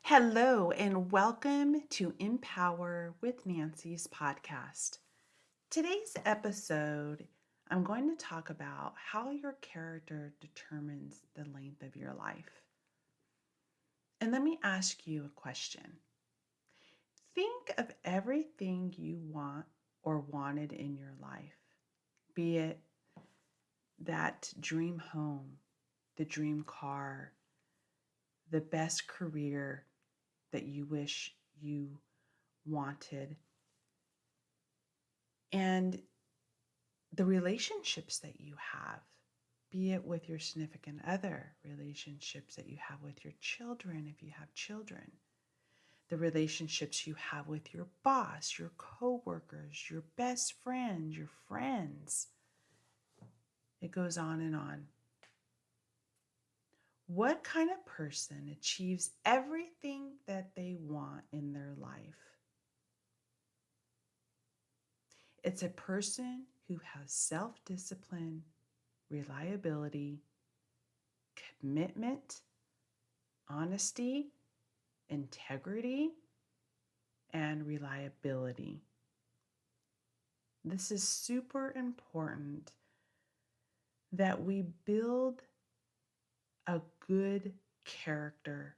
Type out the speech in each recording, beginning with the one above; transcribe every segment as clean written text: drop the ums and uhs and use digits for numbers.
Hello, and welcome to Empower with Nancy's podcast. Today's episode, I'm going to talk about how your character determines the length of your life. And let me ask you a question. Think of everything you want or wanted in your life, be it that dream home, the dream car, the best career that you wish you wanted, and the relationships that you have, be it with your significant other, relationships that you have with your children, if you have children, the relationships you have with your boss, your coworkers, your best friends, your friends. It goes on and on. What kind of person achieves everything that they want in their life? It's a person who has self-discipline, reliability, commitment, honesty, integrity, and reliability. This is super important that we build a good character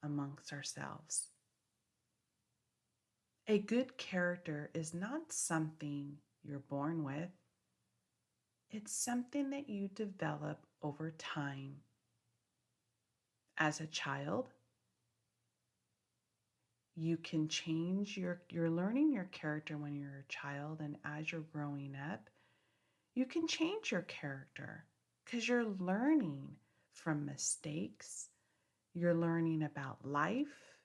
amongst ourselves. A good character is not something you're born with. It's something that you develop over time. As a child, you can change you're learning your character when you're a child, and as you're growing up, you can change your character because you're learning from mistakes. You're learning about life.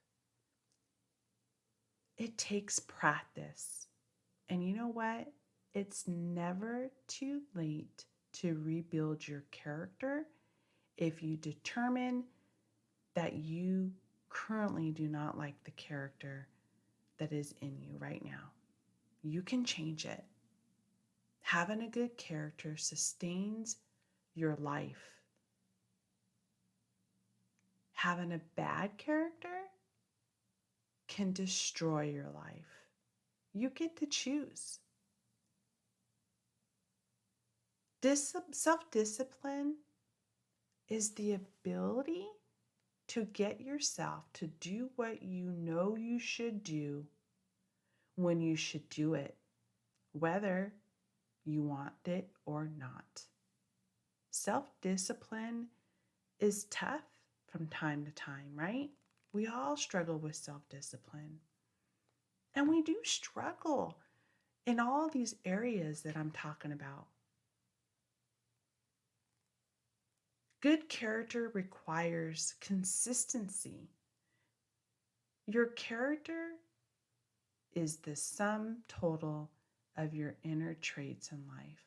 It takes practice. And you know what? It's never too late to rebuild your character if you determine that you currently do not like the character that is in you right now. You can change it. Having a good character sustains your life. Having a bad character can destroy your life. You get to choose. Self-discipline is the ability to get yourself to do what you know you should do when you should do it, whether you want it or not. Self-discipline is tough from time to time, right? We all struggle with self-discipline. And we do struggle in all these areas that I'm talking about. Good character requires consistency. Your character is the sum total of your inner traits in life.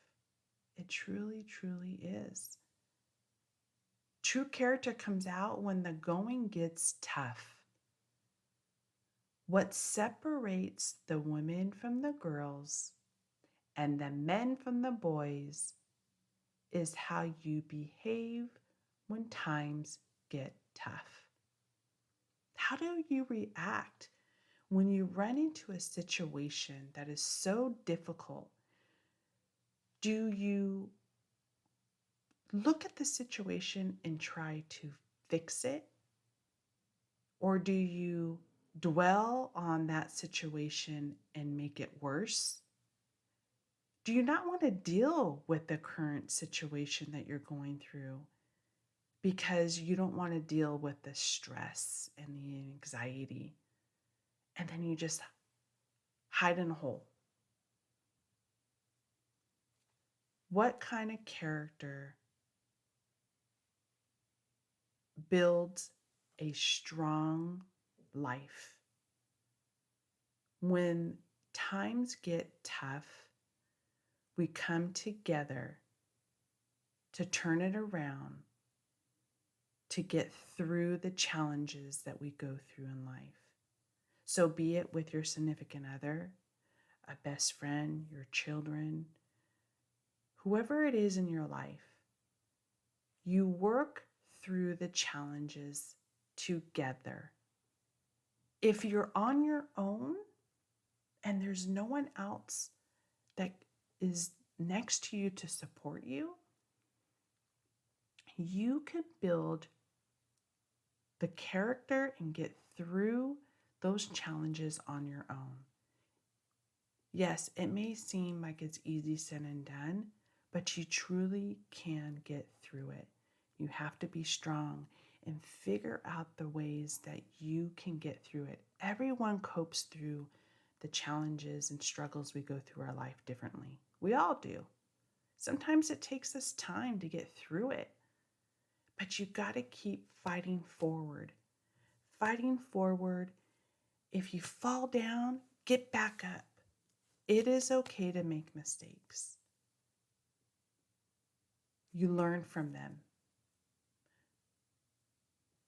It truly, truly is. True character comes out when the going gets tough. What separates the women from the girls and the men from the boys is how you behave when times get tough. How do you react when you run into a situation that is so difficult? Do you look at the situation and try to fix it? Or do you dwell on that situation and make it worse? Do you not want to deal with the current situation that you're going through because you don't want to deal with the stress and the anxiety? And then you just hide in a hole. What kind of character builds a strong life? When times get tough, we come together to turn it around, to get through the challenges that we go through in life. So be it with your significant other, a best friend, your children, whoever it is in your life, you work through the challenges together. If you're on your own and there's no one else that is next to you to support you, you can build the character and get through those challenges on your own. Yes, it may seem like it's easy said and done, but you truly can get through it. You have to be strong and figure out the ways that you can get through it. Everyone copes through the challenges and struggles we go through our life differently. We all do. Sometimes it takes us time to get through it, but you got to keep fighting forward. Fighting forward. If you fall down, get back up. It is okay to make mistakes. You learn from them.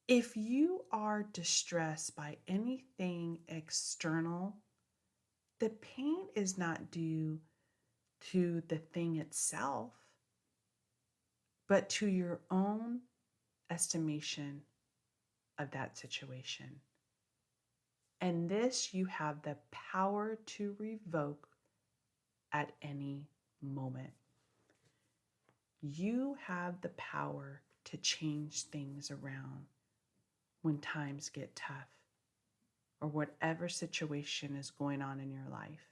If you are distressed by anything external, the pain is not due to the thing itself, but to your own estimation of that situation. And this you have the power to revoke at any moment. You have the power to change things around when times get tough or whatever situation is going on in your life.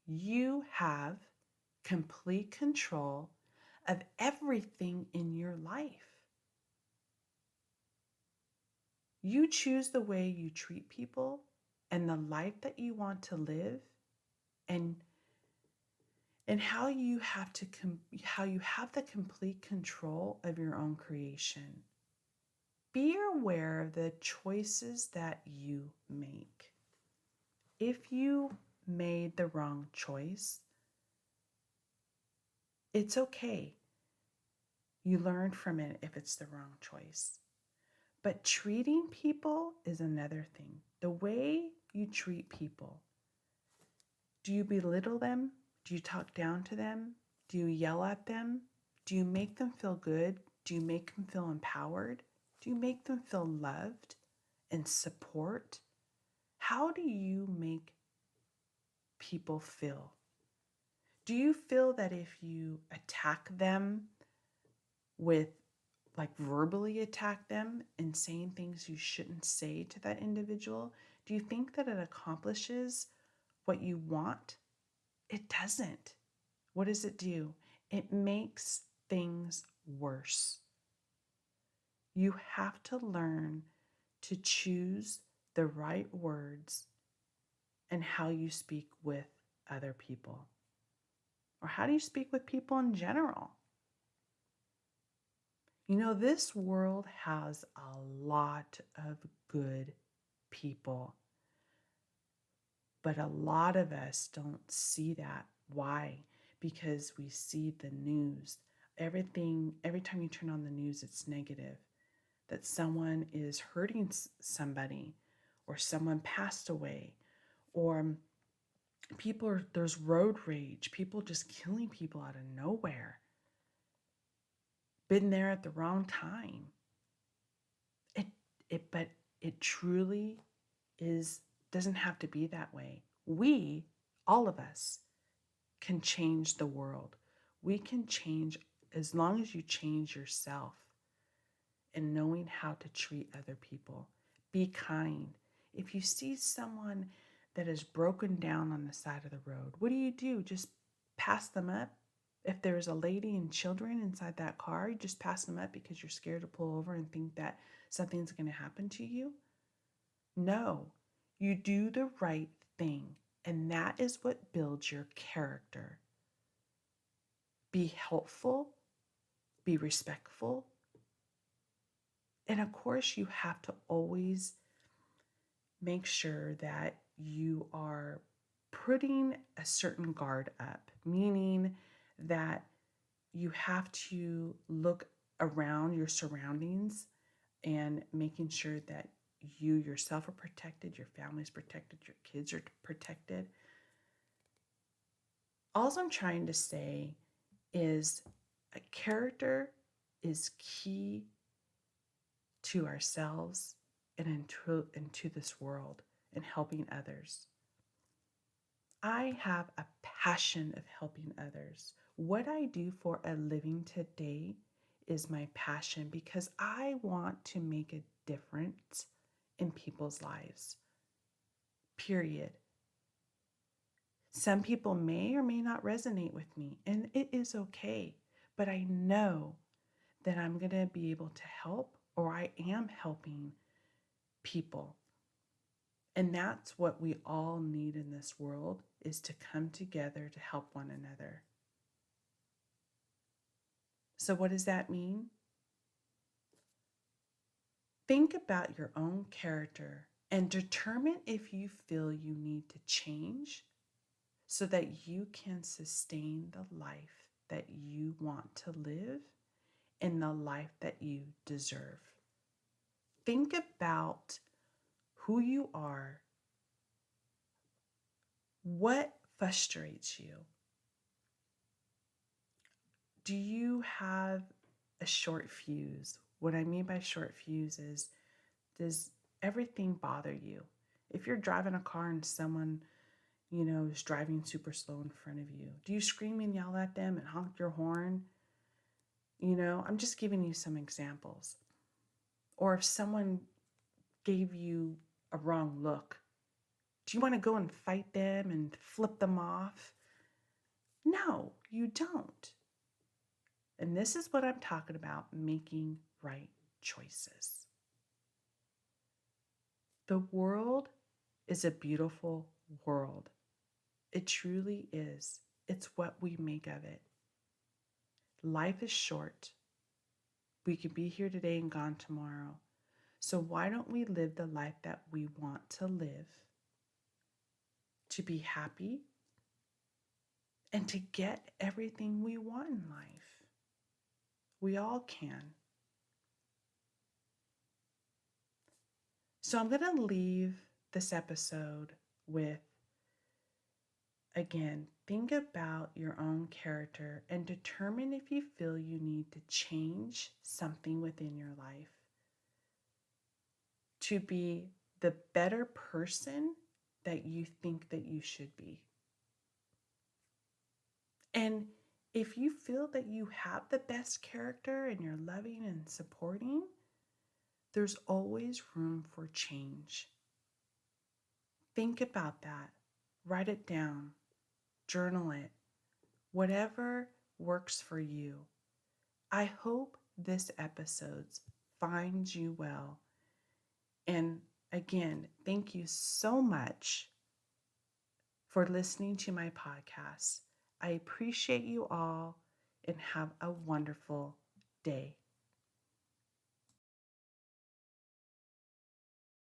You have complete control of everything in your life. You choose the way you treat people and the life that you want to live, and how you have the complete control of your own creation. Be aware of the choices that you make. If you made the wrong choice, it's okay. You learn from it if it's the wrong choice. But treating people is another thing. The way you treat people. Do you belittle them? Do you talk down to them? Do you yell at them? Do you make them feel good? Do you make them feel empowered? Do you make them feel loved and support? How do you make people feel? Do you feel that if you attack them with, like, verbally attack them and saying things you shouldn't say to that individual, do you think that it accomplishes what you want? It doesn't. What does it do? It makes things worse. You have to learn to choose the right words and how you speak with other people. Or how do you speak with people in general? You know, this world has a lot of good people, but a lot of us don't see that. Why? Because we see the news. Every time you turn on the news, it's negative. That someone is hurting somebody, or someone passed away, or there's road rage, people just killing people out of nowhere. Been there at the wrong time. But it truly doesn't have to be that way. We, all of us, can change the world. We can change as long as you change yourself and knowing how to treat other people. Be kind. If you see someone that is broken down on the side of the road, what do? Just pass them up? If there's a lady and children inside that car, you just pass them up because you're scared to pull over and think that something's going to happen to you? No, you do the right thing, and that is what builds your character. Be helpful, be respectful, and of course, you have to always make sure that you are putting a certain guard up, meaning that you have to look around your surroundings and making sure that you yourself are protected, your family's protected, your kids are protected. All I'm trying to say is a character is key to ourselves and into this world and helping others. I have a passion of helping others. What I do for a living today is my passion because I want to make a difference in people's lives. Period. Some people may or may not resonate with me, and it is okay. But I know that I'm going to be able to help, or I am helping people. And that's what we all need in this world, is to come together to help one another. So what does that mean? Think about your own character and determine if you feel you need to change so that you can sustain the life that you want to live and the life that you deserve. Think about who you are, what frustrates you. Do you have a short fuse? What I mean by short fuse is, does everything bother you? If you're driving a car and someone, is driving super slow in front of you, do you scream and yell at them and honk your horn? I'm just giving you some examples. Or if someone gave you a wrong look, do you want to go and fight them and flip them off? No, you don't. And this is what I'm talking about, making right choices. The world is a beautiful world. It truly is. It's what we make of it. Life is short. We could be here today and gone tomorrow. So why don't we live the life that we want to live, to be happy, and to get everything we want in life? We all can. So I'm going to leave this episode with, again, think about your own character and determine if you feel you need to change something within your life to be the better person that you think that you should be. And if you feel that you have the best character and you're loving and supporting, there's always room for change. Think about that. Write it down. Journal it. Whatever works for you. I hope this episode finds you well. And again, thank you so much for listening to my podcast. I appreciate you all and have a wonderful day.